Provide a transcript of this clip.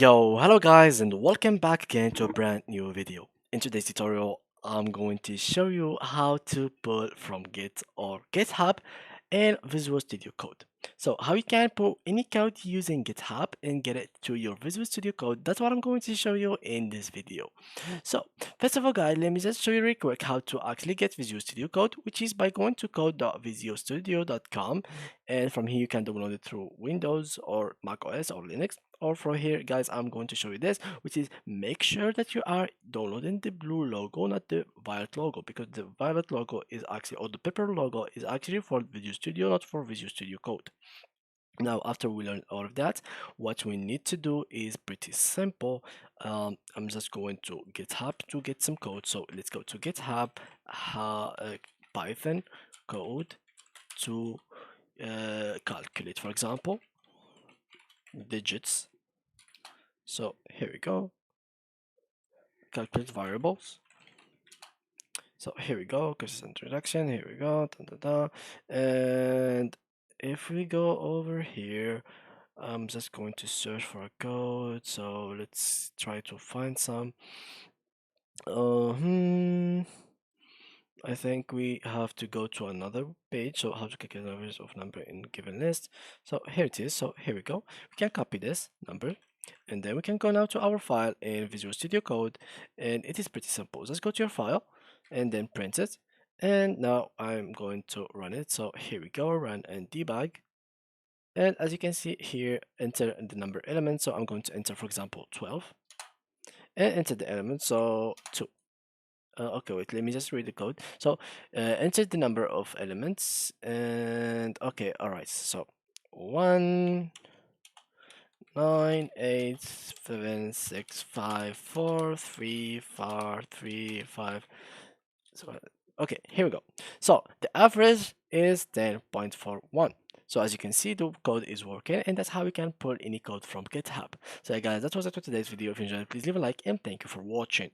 Yo, hello guys, and welcome back again to a brand new video. In today's tutorial, I'm going to show you how to pull from Git or GitHub in Visual Studio Code. So how you can pull any code using GitHub and get it to your Visual Studio Code. That's what I'm going to show you in this video. So first of all, guys, let me just show you real quick how to actually get Visual Studio Code, which is by going to code.visualstudio.com, and from here you can download it through Windows or Mac OS or Linux. Or from here, guys, I'm going to show you this, which is make sure that you are downloading the blue logo, not the violet logo, because the violet logo is actually, or the purple logo is actually for Visual Studio, not for Visual Studio Code. Now, after we learn all of that, what we need to do is pretty simple. I'm just going to GitHub to get some code. So let's go to GitHub, Python code to calculate, for example, digits. So here we go, calculate variables. So here we go, this introduction, here we go, and if we go over here, I'm just going to search for a code. So let's try to find some. Uh, I think we have to go to another page. So how to calculate the average of number in given list. So here it is. So here we go. We can copy this number, and then we can go now to our file in Visual Studio Code, and it is pretty simple. Just go to your file and then print it. And now I'm going to run it. So here we go, run and debug. And as you can see here, enter the number element. So I'm going to enter, for example, 12 and enter the element. So 2. Okay, wait, let me just read the code. So enter the number of elements and okay, all right. So 19876543435. So, okay, here we go. So the average is 10.41. So as you can see, the code is working, and that's how we can pull any code from GitHub. So guys, that was it for today's video. If you enjoyed, please leave a like and thank you for watching.